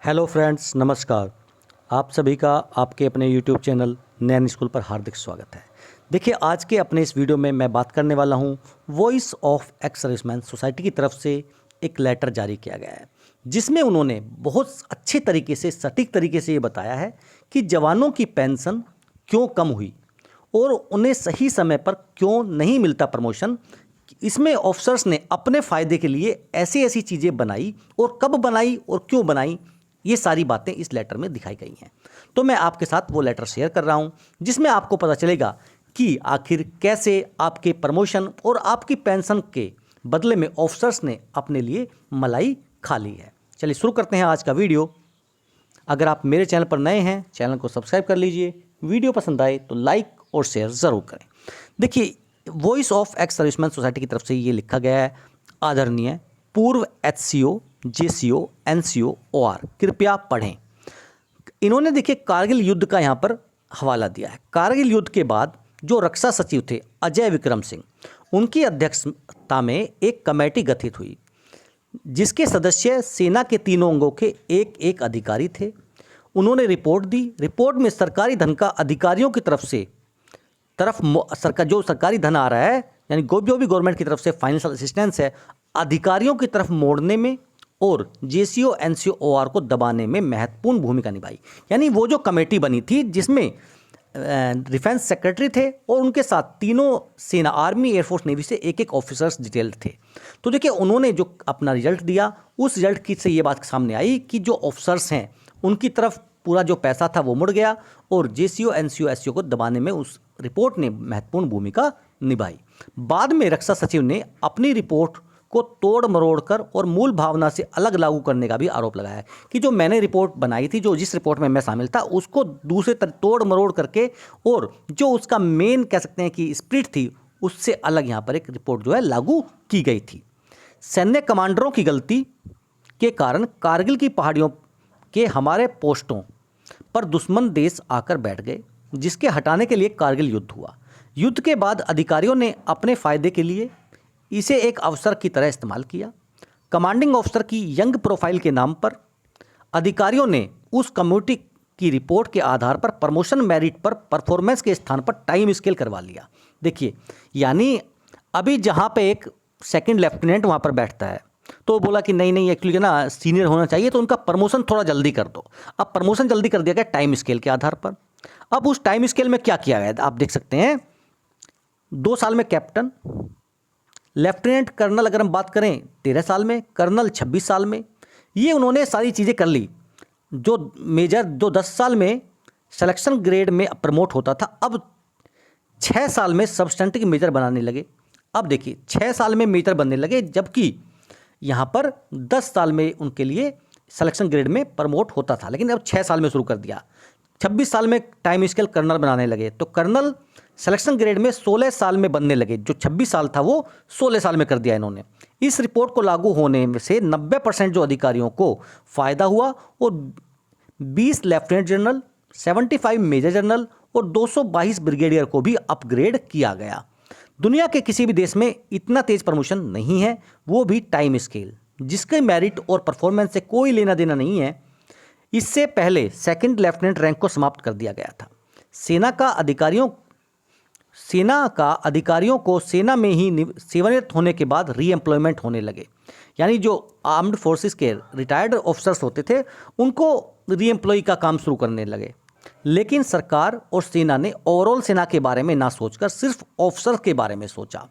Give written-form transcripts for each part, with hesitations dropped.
Hello friends, नमस्कार। आप सभी का आपके अपने यूट्यूब चैनल नैन स्कूल पर हार्दिक स्वागत है। देखिए, आज के अपने इस वीडियो में मैं बात करने वाला हूं voice of ex serviceman society की तरफ से एक लेटर जारी किया गया है, जिसमें उन्होंने बहुत अच्छे तरीके से, सटीक तरीके से ये बताया है कि जवानों की पेंशन क्यों कम हुई और उन्हें सही समय पर क्यों नहीं मिलता प्रमोशन। इसमें ऑफिसर्स ने अपने फ़ायदे के लिए ऐसी ऐसी चीज़ें बनाई और कब बनाई और क्यों बनाई, ये सारी बातें इस लेटर में दिखाई गई हैं। तो मैं आपके साथ वो लेटर शेयर कर रहा हूँ, जिसमें आपको पता चलेगा कि आखिर कैसे आपके प्रमोशन और आपकी पेंशन के बदले में ऑफिसर्स ने अपने लिए मलाई खा ली है। चलिए शुरू करते हैं आज का वीडियो। अगर आप मेरे चैनल पर नए हैं, चैनल को सब्सक्राइब कर लीजिए। वीडियो पसंद आए तो लाइक और शेयर ज़रूर करें। देखिए, voice of ex serviceman society की तरफ से ये लिखा गया है। आदरणीय पूर्व एचसीओ, जेसीओ, एनसीओ, ओआर, कृपया पढ़ें। इन्होंने देखिए कारगिल युद्ध का यहाँ पर हवाला दिया है। कारगिल युद्ध के बाद जो रक्षा सचिव थे अजय विक्रम सिंह, उनकी अध्यक्षता में एक कमेटी गठित हुई, जिसके सदस्य सेना के तीनों अंगों के एक एक अधिकारी थे। उन्होंने रिपोर्ट दी। रिपोर्ट में सरकारी धन का अधिकारियों की सरकार जो सरकारी धन आ रहा है, यानी जो भी गवर्नमेंट की तरफ से फाइनेंशियल असिस्टेंस है, अधिकारियों की तरफ मोड़ने में और जेसीओ एनसीओ ओआर को दबाने में महत्वपूर्ण भूमिका निभाई। यानी वो जो कमेटी बनी थी, जिसमें डिफेंस सेक्रेटरी थे और उनके साथ तीनों सेना, आर्मी, एयरफोर्स, नेवी से एक एक ऑफिसर्स डिटेल्ड थे। तो देखिए, उन्होंने जो अपना रिजल्ट दिया, उस रिजल्ट की से ये बात सामने आई कि जो ऑफिसर्स हैं उनकी तरफ पूरा जो पैसा था वो मुड़ गया और जेसीओ एनसीओ एससीओ को दबाने में उस रिपोर्ट ने महत्वपूर्ण भूमिका निभाई। बाद में रक्षा सचिव ने अपनी रिपोर्ट को तोड़ मरोड़ कर और मूल भावना से अलग लागू करने का भी आरोप लगाया कि जो मैंने रिपोर्ट बनाई थी, जिस रिपोर्ट में मैं शामिल था, उसको दूसरे तोड़ मरोड़ करके और जो उसका मेन कह सकते हैं कि स्पिरिट थी, उससे अलग यहाँ पर एक रिपोर्ट जो है लागू की गई थी। सैन्य कमांडरों की गलती के कारण कारगिल की पहाड़ियों के हमारे पोस्टों पर दुश्मन देश आकर बैठ गए, जिसके हटाने के लिए कारगिल युद्ध हुआ। युद्ध के बाद अधिकारियों ने अपने फायदे के लिए इसे एक अवसर की तरह इस्तेमाल किया। कमांडिंग ऑफिसर की यंग प्रोफाइल के नाम पर अधिकारियों ने उस कमेटी की रिपोर्ट के आधार पर प्रमोशन मेरिट पर परफॉर्मेंस के स्थान पर टाइम स्केल करवा लिया। देखिए, यानी अभी जहाँ पे एक सेकंड लेफ्टिनेंट वहाँ पर बैठता है, तो बोला कि नहीं नहीं, एक्चुअली ना सीनियर होना चाहिए, तो उनका प्रमोशन थोड़ा जल्दी कर दो। अब प्रमोशन जल्दी कर दिया गया टाइम स्केल के आधार पर। अब उस टाइम स्केल में क्या किया गया, आप देख सकते हैं। 2 साल में कैप्टन, लेफ्टिनेंट कर्नल अगर हम बात करें 13 साल में, कर्नल 26 साल में। ये उन्होंने सारी चीज़ें कर ली। जो मेजर जो 10 साल में सिलेक्शन ग्रेड में प्रमोट होता था, अब 6 साल में सब्सटेंटिव मेजर बनाने लगे। अब देखिए, 6 साल में मेजर बनने लगे, जबकि यहाँ पर 10 साल में उनके लिए सिलेक्शन ग्रेड में प्रमोट होता था, लेकिन अब 6 साल में शुरू कर दिया। 26 साल में टाइम स्केल कर्नल बनाने लगे, तो कर्नल सिलेक्शन ग्रेड में 16 साल में बनने लगे। जो 26 साल था वो 16 साल में कर दिया इन्होंने। इस रिपोर्ट को लागू होने में से 90% जो अधिकारियों को फ़ायदा हुआ और 20 लेफ्टिनेंट जनरल, 75 मेजर जनरल और 222 ब्रिगेडियर को भी अपग्रेड किया गया। दुनिया के किसी भी देश में इतना तेज प्रमोशन नहीं है, वो भी टाइम स्केल, जिसके मेरिट और परफॉर्मेंस से कोई लेना देना नहीं है। इससे पहले सेकंड लेफ्टिनेंट रैंक को समाप्त कर दिया गया था। सेना का अधिकारियों को सेना में ही सेवानिवृत्त होने के बाद रीएम्प्लॉयमेंट होने लगे। यानी जो आर्म्ड फोर्सेस के रिटायर्ड ऑफिसर्स होते थे, उनको रीएम्प्लॉय का काम शुरू करने लगे। लेकिन सरकार और सेना ने ओवरऑल सेना के बारे में ना सोचकर सिर्फ ऑफिसर के बारे में सोचा।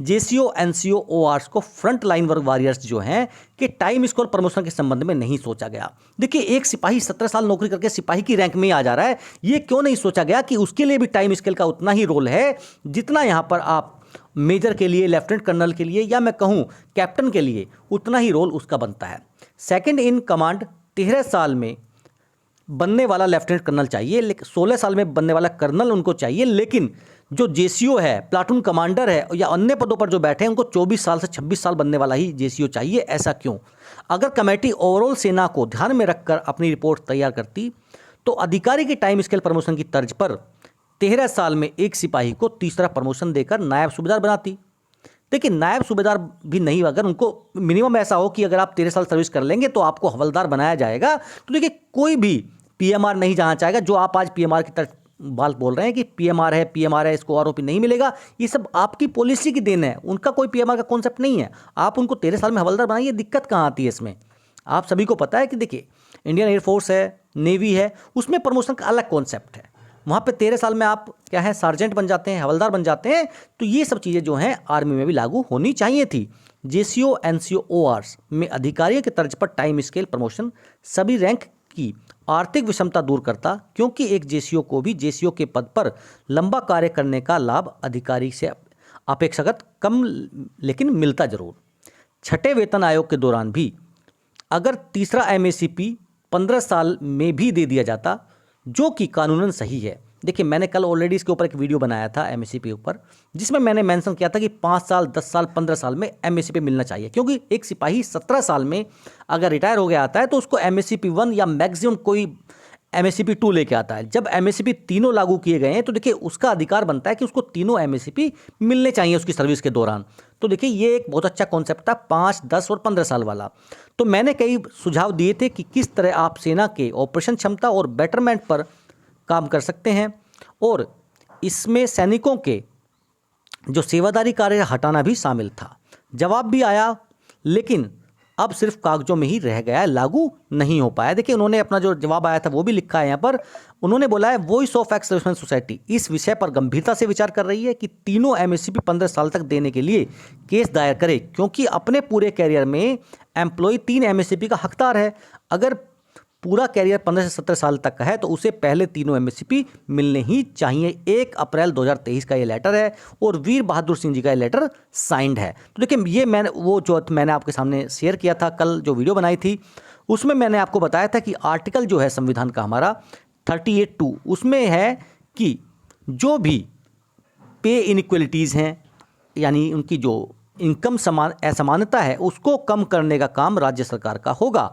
जेसीओ एनसीओ ओआरस को फ्रंट लाइन वर्क वॉरियर्स जो हैं कि टाइम स्केल प्रमोशन के संबंध में नहीं सोचा गया। देखिए, एक सिपाही 17 साल नौकरी करके सिपाही की रैंक में ही आ जा रहा है। ये क्यों नहीं सोचा गया कि उसके लिए भी टाइम स्केल का उतना ही रोल है जितना यहाँ पर आप मेजर के लिए, लेफ्टिनेंट कर्नल के लिए, या मैं कहूँ कैप्टन के लिए, उतना ही रोल उसका बनता है। सेकेंड इन कमांड 13 साल में बनने वाला लेफ्टिनेंट कर्नल चाहिए, लेकिन 16 साल में बनने वाला कर्नल उनको चाहिए। लेकिन जो जेसीओ है, प्लाटून कमांडर है या अन्य पदों पर जो बैठे हैं, उनको 24 साल से 26 साल बनने वाला ही जेसीओ चाहिए। ऐसा क्यों? अगर कमेटी ओवरऑल सेना को ध्यान में रखकर अपनी रिपोर्ट तैयार करती, तो अधिकारी की टाइम स्केल प्रमोशन की तर्ज पर 13 साल में एक सिपाही को तीसरा प्रमोशन देकर नायब सूबेदार बनाती। देखिए नायब सूबेदार भी नहीं, अगर उनको मिनिमम ऐसा हो कि अगर आप 13 साल सर्विस कर लेंगे तो आपको हवलदार बनाया जाएगा, तो देखिए कोई भी पीएमआर नहीं जाना चाहेगा। जो आप आज पीएमआर की तरफ बात बोल रहे हैं कि पीएमआर है, इसको आरओपी नहीं मिलेगा, ये सब आपकी पॉलिसी की देन है, उनका कोई पीएमआर का कॉन्सेप्ट नहीं है। आप उनको 13 साल में हवलदार बनाइए, दिक्कत कहाँ आती है इसमें? आप सभी को पता है कि देखिए इंडियन एयरफोर्स है, नेवी है, उसमें प्रमोशन का अलग कॉन्सेप्ट है। वहाँ पे 13 साल में आप क्या है सार्जेंट बन जाते हैं, हवलदार बन जाते हैं। तो ये सब चीज़ें जो हैं आर्मी में भी लागू होनी चाहिए थी। जेसीओ एनसीओ ओआरस में अधिकारियों के तर्ज पर टाइम स्केल प्रमोशन सभी रैंक की आर्थिक विषमता दूर करता, क्योंकि एक जेसीओ को भी जेसीओ के पद पर लंबा कार्य करने का लाभ अधिकारी से अपेक्षाकृत कम लेकिन मिलता जरूर। छठे वेतन आयोग के दौरान भी अगर तीसरा एमएससीपी 15 साल में भी दे दिया जाता, जो कि कानूनन सही है। देखिए मैंने कल ऑलरेडी इसके ऊपर एक वीडियो बनाया था एमएससीपी ऊपर, जिसमें मैंने मेंशन किया था कि 5 साल 10 साल 15 साल में एमएससीपी मिलना चाहिए, क्योंकि एक सिपाही 17 साल में अगर रिटायर हो गया आता है तो उसको एमएससीपी 1 या मैक्सिमम कोई एमएससीपी 2 लेके आता है। जब एमएससीपी तीनों लागू किए गए हैं तो देखिए उसका अधिकार बनता है कि उसको तीनों एमएससीपी मिलने चाहिए उसकी सर्विस के दौरान। तो देखिए ये एक बहुत अच्छा कॉन्सेप्ट था 5, 10 और 15 साल वाला। तो मैंने कई सुझाव दिए थे कि किस तरह आप सेना के ऑपरेशन क्षमता और बेटरमेंट पर काम कर सकते हैं, और इसमें सैनिकों के जो सेवादारी कार्य हटाना भी शामिल था। जवाब भी आया, लेकिन अब सिर्फ कागजों में ही रह गया है, लागू नहीं हो पाया। देखिए उन्होंने अपना जो जवाब आया था वो भी लिखा है यहाँ पर। उन्होंने बोला है voice of ex serviceman society इस विषय पर गंभीरता से विचार कर रही है कि तीनों एमएससीपी 15 साल तक देने के लिए केस दायर करे, क्योंकि अपने पूरे कैरियर में एम्प्लॉय 3 एमएससीपी का हकदार है। अगर पूरा कैरियर 15 से 17 साल तक का है तो उसे पहले तीनों एमएससीपी मिलने ही चाहिए। 1 अप्रैल 2023 का ये लेटर है और वीर बहादुर सिंह जी का ये लेटर साइंड है। तो देखिए ये मैंने आपके सामने शेयर किया था कल, जो वीडियो बनाई थी उसमें मैंने आपको बताया था कि आर्टिकल जो है संविधान का हमारा 38(2) उसमें है कि जो भी पे इनइक्वलिटीज़ हैं, यानी उनकी जो इनकम असमानता है उसको कम करने का काम राज्य सरकार का होगा।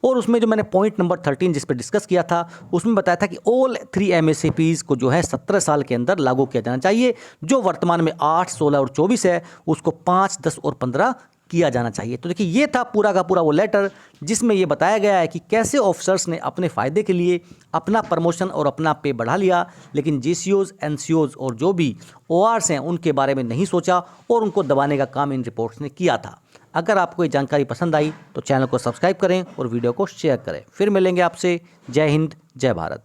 और उसमें जो मैंने पॉइंट नंबर 13 जिस पर डिस्कस किया था उसमें बताया था कि ऑल 3 एमएससीपीज़ को जो है 17 साल के अंदर लागू किया जाना चाहिए। जो वर्तमान में 8, 16 और 24 है उसको 5, 10 और 15 किया जाना चाहिए। तो देखिए ये था पूरा का पूरा वो लेटर जिसमें ये बताया गया है कि कैसे ऑफिसर्स ने अपने फ़ायदे के लिए अपना प्रमोशन और अपना पे बढ़ा लिया, लेकिन जेसीओज़, एनसीओज़ और जो भी ओआरस हैं उनके बारे में नहीं सोचा और उनको दबाने का काम इन रिपोर्ट्स ने किया था। अगर आपको ये जानकारी पसंद आई तो चैनल को सब्सक्राइब करें और वीडियो को शेयर करें। फिर मिलेंगे आपसे। जय हिंद, जय भारत।